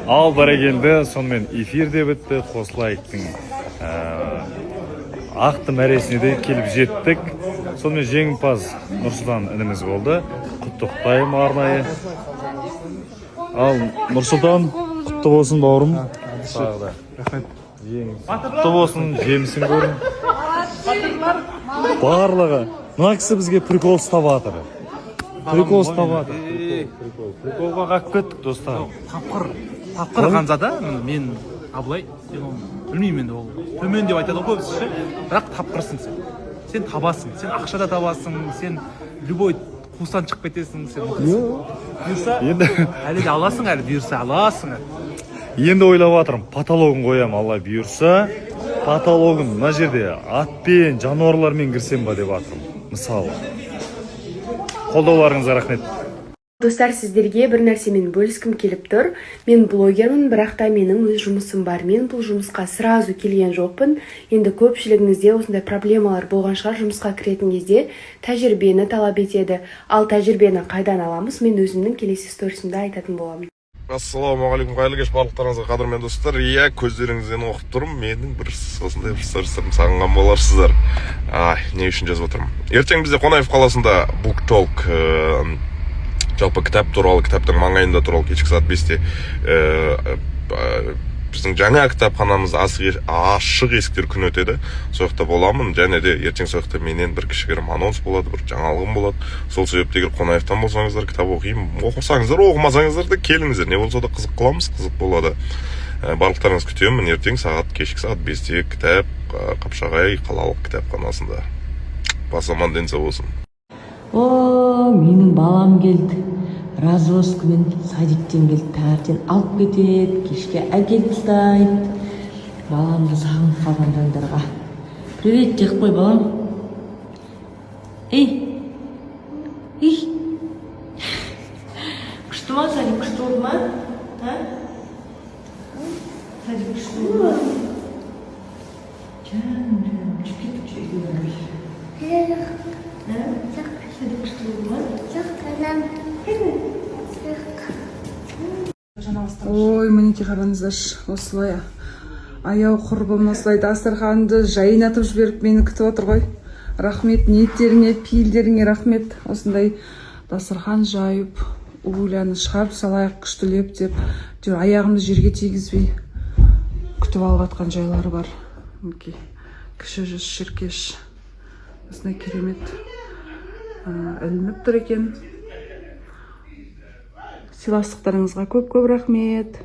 Ал бәрекелді, сонымен эфир де бітті, қосылайықтың ақты мәресіне де келіп жеттік. Сонымен жеңімпаз Нұрсұлтан ініміз болды. Құттықтаймын арнайы. Ал Нұрсұлтан, құтты болсын бауырым. Сағыда. Құтты болсын, жемісін көрін. Барлығы. Мына кісі бізге прикол ұстап атыр. Прикол ұстап атыр. Приколға қақып кеттік, достар. Тапқыр қанзада, мен абылай, білмеймін енді ол. Төмен деп айтады ғой көбісі, бірақ тапқырсың сен. Сен табасың, сен ақша да табасың, сен любой қуыстан шығып кетесің, сен бұйырса, әлі де аласың, әлі бұйырса аласың. Енді ойлап атырым, патологын қоям, алла бұйырса, патологын мына жерде атпен, жануарлармен кірсем ба деп атырым, мысалы. Қолдауларыңызға рахмет. Достар, сіздерге бір нәрсемен бөліскім келіп тұр. Мен блогермін, бірақ та менің өз жұмысым бар. Мен бұл жұмысқа сразу келген жоқпын. Енді көпшілігіңізде осындай проблемалар болған шығар. Жұмысқа кіретін кезде тәжірибені талап етеді. Ал тәжірибені қайдан аламыз? Мен өзімнің келесі сторисімде айтатын боламын. Ассалаумағалейкум, қайырлы кеш барлықтарыңызға, қадірмен достар. Иә, көздеріңізден оқып тұрмын. Менің бір осындай бір стористерім сағынған боларсыздар. Не үшін жазып отырмын? Ертең бізде Қонаев қаласында Book Talk, жалпы кітап туралы, кітаптың маңайында туралы кешкі сағат 5-те біздің жаңа кітапханамыз ашық есіктер күні өтеді. Сол жақта боламын, және де ертең сол жақта менен бір кішігірім анонс болады, бір жаңалығым болады. Сол себепті егер Қонаевтан болсаңыздар, кітап оқысаңыздар, оқымасаңыздар да келіңіздер. Не болса да қызық қыламыз, қызық болады. Барлықтарыңыз күтемін. Ертең кешкі сағат 5-те кітап Қапшағай қалалық кітапханасында. Бас аман денсау болсын. Менің балам келді. Развозкамен садиктен келді, таңертең алып кетеді, кешке әкеліп тастайды. Баламды сағынып қалған жандарға. Привет, жақ қой балам. Ей. Күшті ма, садик күшті болды ма? Садик күшті болды ма? Жаным, жүкет жүкет. Садик күшті болды ма? Ой, мінеке қараңыздаршы, осылай аяу құрбым осылай дастарханды жайнатып жіберіп мені күтіп отыр ғой. Рахмет, ниеттеріңе, пейілдеріңе рахмет. Осындай дастархан жайып, уляны шығарып салайық күштілеп деп, аяғымды жерге тигізбей күтіп алып атқан жайлары бар. Кіші жүз шіркеш осындай керемет ілініп тұр екен. Сыйластықтарыңызға көп-көп рахмет.